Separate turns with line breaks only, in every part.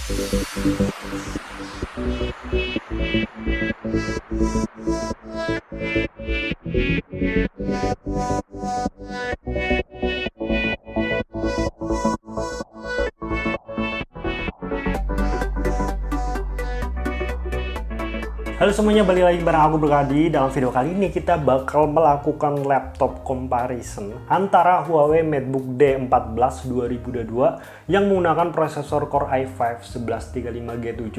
Halo semuanya, balik lagi bareng aku Berkadi. Dalam video kali ini kita bakal melakukan laptop comparison antara Huawei MateBook D14 2022 yang menggunakan prosesor Core i5 1135G7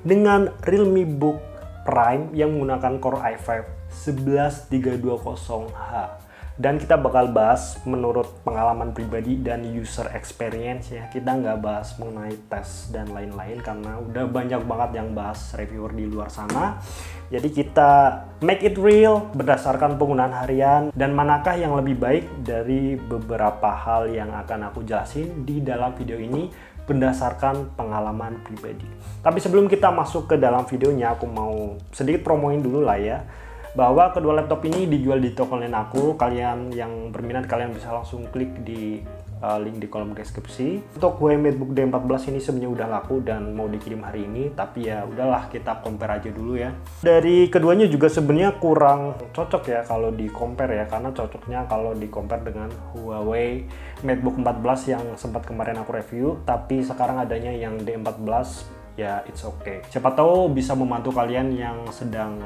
dengan Realme Book Prime yang menggunakan Core i5 11320H. Dan kita bakal bahas menurut pengalaman pribadi dan user experience ya. Kita nggak bahas mengenai tes dan lain-lain karena udah banyak banget yang bahas reviewer di luar sana. Jadi kita make it real berdasarkan penggunaan harian dan manakah yang lebih baik dari beberapa hal yang akan aku jelasin di dalam video ini berdasarkan pengalaman pribadi. Tapi sebelum kita masuk ke dalam videonya, aku mau sedikit promoin dulu lah ya, bahwa kedua laptop ini dijual di toko online aku. Kalian yang berminat kalian bisa langsung klik di link di kolom deskripsi. Untuk Huawei MateBook D14 ini sebenarnya udah laku dan mau dikirim hari ini, tapi ya udahlah kita compare aja dulu ya. Dari keduanya juga sebenarnya kurang cocok ya kalau di compare ya, karena cocoknya kalau di compare dengan Huawei MateBook 14 yang sempat kemarin aku review, tapi sekarang adanya yang D14 ya it's okay. Siapa tahu bisa membantu kalian yang sedang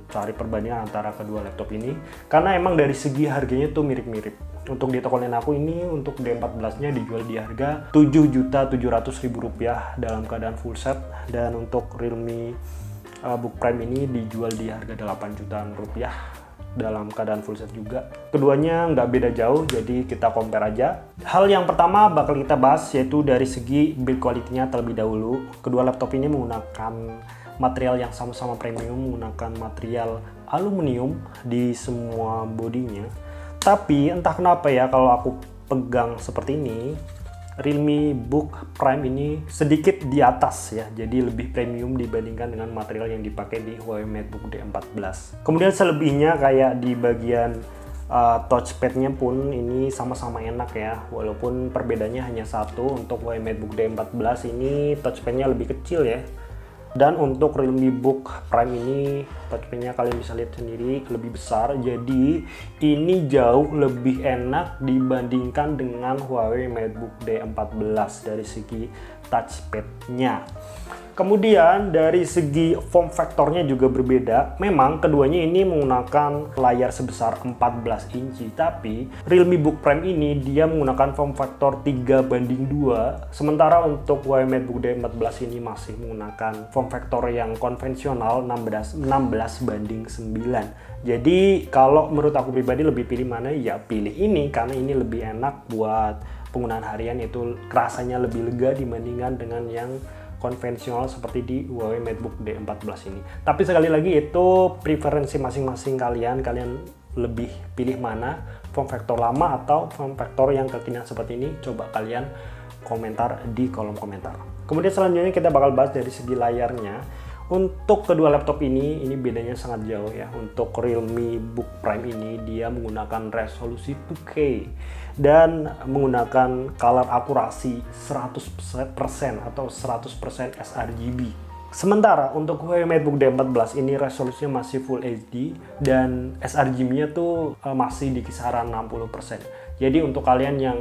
cari perbandingan antara kedua laptop ini, karena emang dari segi harganya tuh mirip-mirip. Untuk di toko online aku ini untuk D14-nya dijual di harga Rp7.700.000 dalam keadaan full set, dan untuk Realme Book Prime ini dijual di harga Rp8 jutaan dalam keadaan full set juga. Keduanya nggak beda jauh, jadi kita compare aja. Hal yang pertama bakal kita bahas yaitu dari segi build quality-nya terlebih dahulu. Kedua laptop ini menggunakan material yang sama-sama premium, menggunakan material aluminium di semua bodinya. Tapi entah kenapa ya, kalau aku pegang seperti ini, Realme Book Prime ini sedikit di atas ya, jadi lebih premium dibandingkan dengan material yang dipakai di Huawei MateBook D14. Kemudian selebihnya kayak di bagian touchpad-nya pun ini sama-sama enak ya, walaupun perbedaannya hanya satu. Untuk Huawei MateBook D14 ini touchpad-nya lebih kecil ya. Dan untuk Realme Book Prime ini touchpad-nya kalian bisa lihat sendiri lebih besar, jadi ini jauh lebih enak dibandingkan dengan Huawei MateBook D14 dari segi touchpad-nya. Kemudian dari segi form factor-nya juga berbeda. Memang keduanya ini menggunakan layar sebesar 14 inci, tapi Realme Book Prime ini dia menggunakan form factor 3:2, sementara untuk Huawei MateBook D14 ini masih menggunakan form factor yang konvensional 16:9. Jadi kalau menurut aku pribadi lebih pilih mana, ya pilih ini karena ini lebih enak buat penggunaan harian, itu rasanya lebih lega dibandingkan dengan yang konvensional seperti di Huawei MateBook D14 ini. Tapi sekali lagi itu preferensi masing-masing kalian lebih pilih mana, form factor lama atau form factor yang kekinian seperti ini. Coba kalian komentar di kolom komentar. Kemudian selanjutnya kita bakal bahas dari segi layarnya. Untuk kedua laptop ini bedanya sangat jauh ya. Untuk Realme Book Prime ini dia menggunakan resolusi 2K dan menggunakan color akurasi 100% atau 100% sRGB. Sementara untuk Huawei MateBook D14 ini resolusinya masih Full HD dan sRGB-nya tuh masih di kisaran 60%. Jadi untuk kalian yang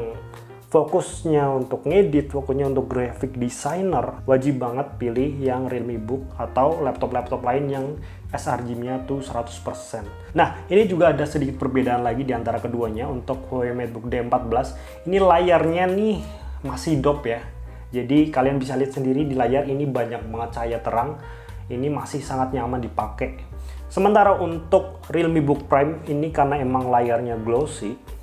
fokusnya untuk ngedit, fokusnya untuk graphic designer, wajib banget pilih yang Realme Book atau laptop-laptop lain yang sRGB-nya tuh 100%. Nah, ini juga ada sedikit perbedaan lagi di antara keduanya. Untuk Huawei MateBook D14, ini layarnya nih masih dop ya. Jadi kalian bisa lihat sendiri di layar ini banyak banget cahaya terang. Ini masih sangat nyaman dipakai. Sementara untuk Realme Book Prime ini karena emang layarnya glossy,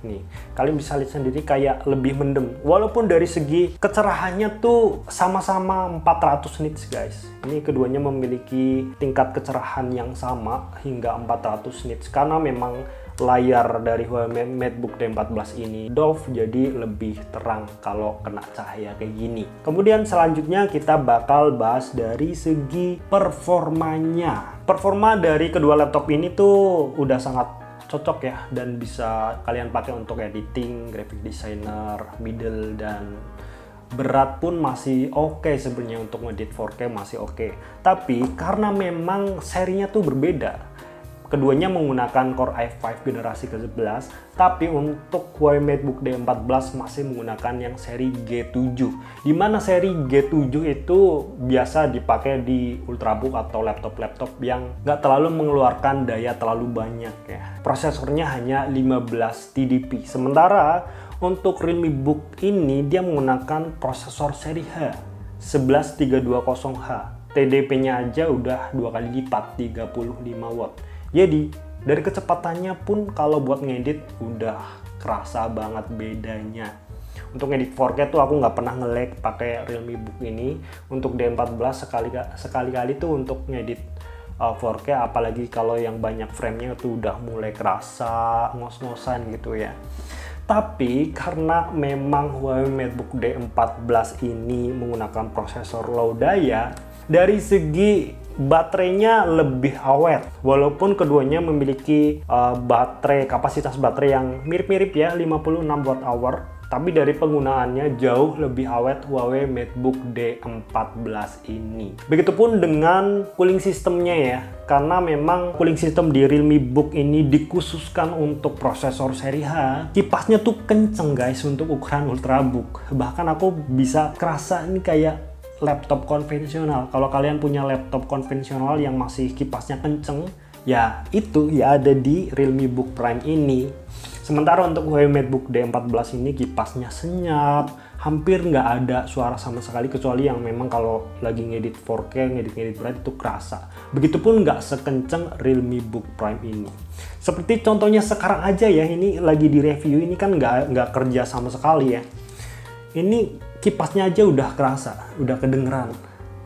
nih, kalian bisa lihat sendiri kayak lebih mendem. Walaupun dari segi kecerahannya tuh sama-sama 400 nits guys. Ini keduanya memiliki tingkat kecerahan yang sama hingga 400 nits karena memang layar dari Huawei MateBook D14 ini doff, jadi lebih terang kalau kena cahaya kayak gini. Kemudian selanjutnya kita bakal bahas dari segi performanya. Performa dari kedua laptop ini tuh udah sangat cocok ya, dan bisa kalian pakai untuk editing, graphic designer, middle, dan berat pun masih oke sebenarnya, untuk ngedit 4K masih oke. Tapi karena memang serinya tuh berbeda. Keduanya menggunakan Core i5 generasi ke-11, tapi untuk Huawei MateBook D14 masih menggunakan yang seri G7. Dimana seri G7 itu biasa dipakai di Ultrabook atau laptop-laptop yang nggak terlalu mengeluarkan daya terlalu banyak ya. Prosesornya hanya 15 TDP. Sementara untuk Realme Book ini dia menggunakan prosesor seri H 11320H. TDP-nya aja udah 2 kali lipat, 35 watt. Jadi dari kecepatannya pun kalau buat ngedit udah kerasa banget bedanya. Untuk ngedit 4K tuh aku nggak pernah nge-lag pakai Realme Book ini. Untuk D14 sekali-kali tuh untuk ngedit 4K, apalagi kalau yang banyak framenya tuh udah mulai kerasa ngos-ngosan gitu ya. Tapi karena memang Huawei MateBook D14 ini menggunakan prosesor low daya, dari segi baterainya lebih awet. Walaupun keduanya memiliki kapasitas baterai yang mirip-mirip ya, 56 Wh, tapi dari penggunaannya jauh lebih awet Huawei MateBook D14 ini. Begitupun dengan cooling systemnya ya, karena memang cooling system di Realme Book ini dikhususkan untuk prosesor seri H. Kipasnya tuh kenceng guys untuk ukuran Ultrabook. Bahkan aku bisa kerasa ini kayak laptop konvensional. Kalau kalian punya laptop konvensional yang masih kipasnya kenceng, ya itu ya ada di Realme Book Prime ini. Sementara untuk Huawei MateBook D14 ini kipasnya senyap, hampir nggak ada suara sama sekali, kecuali yang memang kalau lagi ngedit 4K, ngedit berat itu kerasa. Begitupun nggak sekenceng Realme Book Prime ini. Seperti contohnya sekarang aja ya, ini lagi di review, ini kan nggak kerja sama sekali ya. Ini kipasnya aja udah kerasa, udah kedengeran.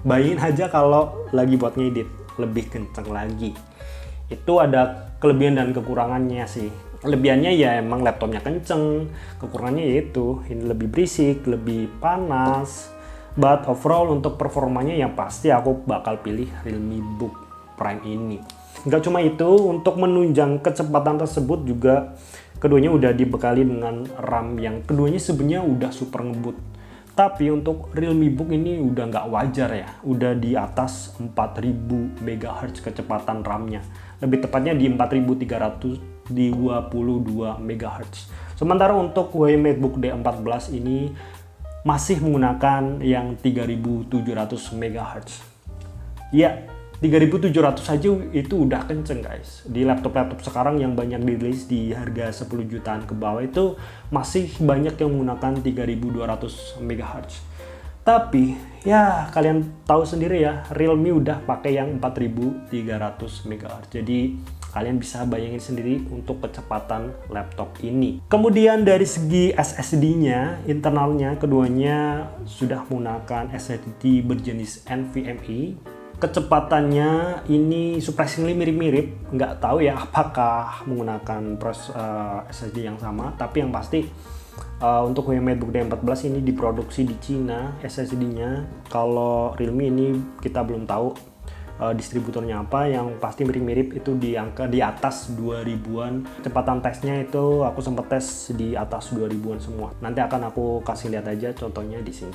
Bayangin aja kalau lagi buat ngedit, lebih kenceng lagi. Itu ada kelebihan dan kekurangannya sih. Kelebihannya ya emang laptopnya kenceng, kekurangannya yaitu ini lebih berisik, lebih panas. But overall untuk performanya yang pasti aku bakal pilih Realme Book Prime ini. Nggak cuma itu, untuk menunjang kecepatan tersebut juga keduanya udah dibekali dengan RAM yang keduanya sebenarnya udah super ngebut. Tapi untuk Realme Book ini udah nggak wajar ya, udah di atas 4000 MHz kecepatan RAM-nya. Lebih tepatnya di 4322 MHz. Sementara untuk Huawei MateBook D14 ini masih menggunakan yang 3700 MHz. Ya, 3700 aja itu udah kenceng guys. Di laptop-laptop sekarang yang banyak dirilis di harga 10 jutaan ke bawah itu masih banyak yang menggunakan 3200 MHz. Tapi ya kalian tahu sendiri ya, Realme udah pakai yang 4300 MHz. Jadi kalian bisa bayangin sendiri untuk kecepatan laptop ini. Kemudian dari segi SSD-nya, internalnya keduanya sudah menggunakan SSD berjenis NVMe. Kecepatannya ini surprisingly mirip-mirip, nggak tahu ya apakah menggunakan SSD yang sama, tapi yang pasti untuk Huawei MateBook D14 ini diproduksi di Cina SSD-nya. Kalau Realme ini kita belum tahu distributornya apa, yang pasti mirip-mirip itu di angka di atas 2000-an. Kecepatan tesnya itu aku sempat tes di atas 2000-an semua. Nanti akan aku kasih lihat aja contohnya di sini.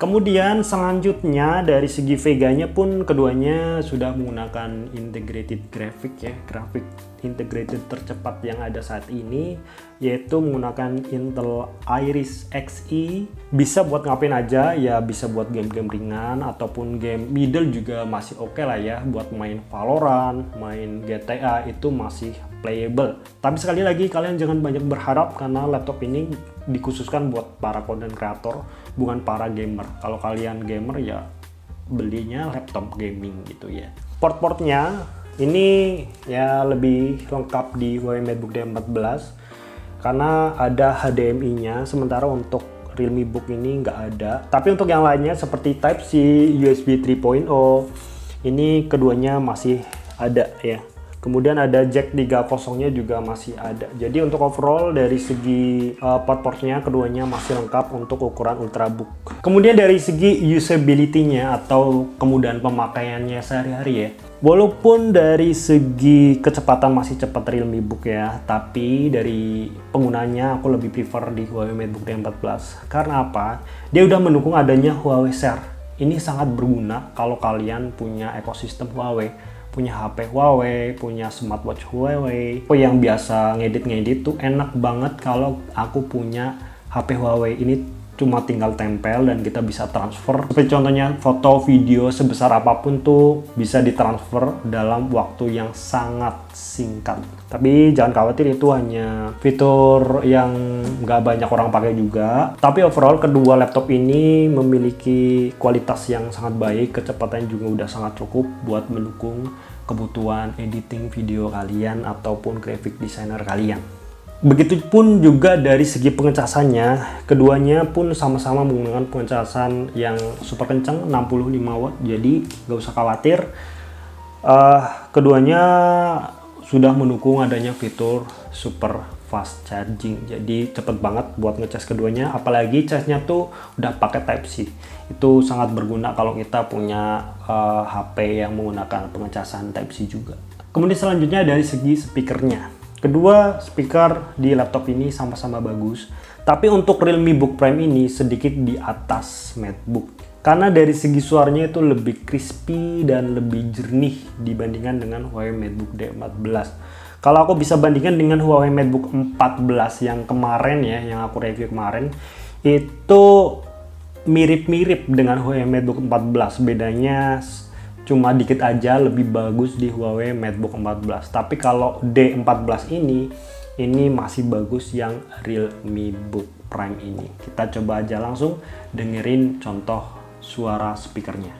Kemudian selanjutnya dari segi Vega-nya pun keduanya sudah menggunakan integrated graphic ya, grafik integrated tercepat yang ada saat ini, yaitu menggunakan Intel Iris Xe. Bisa buat ngapain aja ya, bisa buat game-game ringan ataupun game middle juga masih oke lah ya, buat main Valorant, main GTA itu masih playable. Tapi sekali lagi kalian jangan banyak berharap karena laptop ini dikhususkan buat para content creator, bukan para gamer. Kalau kalian gamer ya belinya laptop gaming gitu ya. Port-portnya ini ya lebih lengkap di Huawei MateBook D14 karena ada HDMI-nya, sementara untuk Realme Book ini nggak ada. Tapi untuk yang lainnya seperti Type-C, USB 3.0 ini keduanya masih ada ya. Kemudian ada jack 3.0-nya juga masih ada. Jadi untuk overall dari segi port-portnya keduanya masih lengkap untuk ukuran ultrabook. Kemudian dari segi usability-nya atau kemudahan pemakaiannya sehari-hari ya. Walaupun dari segi kecepatan masih cepat Realme Book ya, tapi dari penggunanya aku lebih prefer di Huawei MateBook D14. Karena apa? Dia udah mendukung adanya Huawei Share. Ini sangat berguna kalau kalian punya ekosistem Huawei, punya HP Huawei, punya smartwatch Huawei. Yang biasa ngedit-ngedit tuh enak banget kalau aku punya HP Huawei. Ini cuma tinggal tempel dan kita bisa transfer. Seperti contohnya foto, video sebesar apapun tuh bisa ditransfer dalam waktu yang sangat singkat. Tapi jangan khawatir, itu hanya fitur yang nggak banyak orang pakai juga. Tapi overall kedua laptop ini memiliki kualitas yang sangat baik, kecepatan juga udah sangat cukup buat mendukung kebutuhan editing video kalian ataupun graphic designer kalian. Begitupun juga dari segi pengecasannya, keduanya pun sama-sama menggunakan pengecasan yang super kencang 65 watt, jadi nggak usah khawatir. Keduanya sudah mendukung adanya fitur super fast charging, jadi cepet banget buat ngecas keduanya, apalagi casnya tuh udah pakai Type C. Itu sangat berguna kalau kita punya HP yang menggunakan pengecasan Type C juga. Kemudian selanjutnya dari segi speakernya. Kedua speaker di laptop ini sama-sama bagus, tapi untuk Realme Book Prime ini sedikit di atas MateBook. Karena dari segi suaranya itu lebih crispy dan lebih jernih dibandingkan dengan Huawei MateBook D14. Kalau aku bisa bandingkan dengan Huawei MateBook 14 yang kemarin ya, yang aku review kemarin, itu mirip-mirip dengan Huawei MateBook 14. Bedanya cuma dikit aja lebih bagus di Huawei MateBook 14. Tapi kalau D14 ini masih bagus yang Realme Book Prime ini. Kita coba aja langsung dengerin contoh suara speakernya.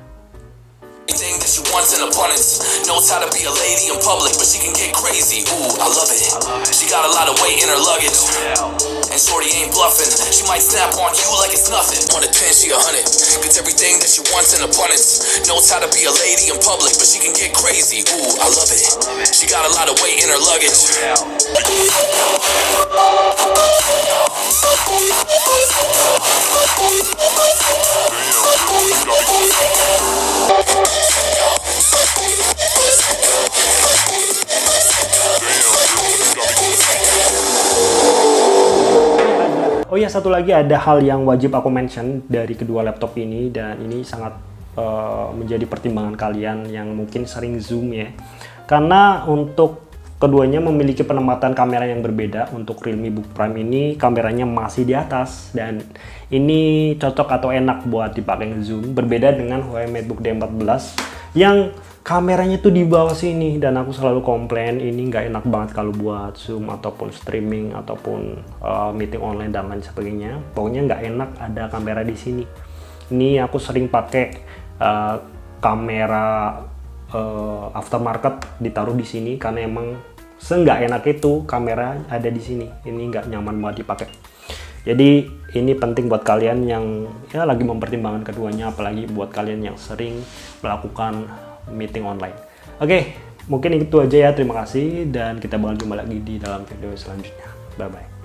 She wants an abundance, knows how to be a lady in public, but she can get crazy. Ooh, I love it. She got a lot of weight in her luggage, and shorty ain't bluffing. She might snap on you like it's nothing. On a 10, she 100. Gets everything that she wants in abundance. Knows how to be a lady in public, but she can get crazy. Ooh, I love it. She got a lot of weight in her luggage.
Oh ya, satu lagi ada hal yang wajib aku mention dari kedua laptop ini, dan ini sangat menjadi pertimbangan kalian yang mungkin sering zoom ya. Karena untuk keduanya memiliki penempatan kamera yang berbeda. Untuk Realme Book Prime ini kameranya masih di atas, dan ini cocok atau enak buat dipakai zoom. Berbeda dengan Huawei MateBook D14 yang kameranya tuh di bawah sini, dan aku selalu komplain ini nggak enak banget kalau buat zoom ataupun streaming ataupun meeting online dan lain sebagainya. Pokoknya nggak enak ada kamera di sini. Ini aku sering pakai kamera aftermarket ditaruh di sini karena emang seenggak enak itu kamera ada di sini. Ini nggak nyaman banget dipakai. Jadi ini penting buat kalian yang ya lagi mempertimbangkan keduanya, apalagi buat kalian yang sering melakukan meeting online. Oke, mungkin itu aja ya. Terima kasih, dan kita bakal jumpa lagi di dalam video selanjutnya. Bye bye.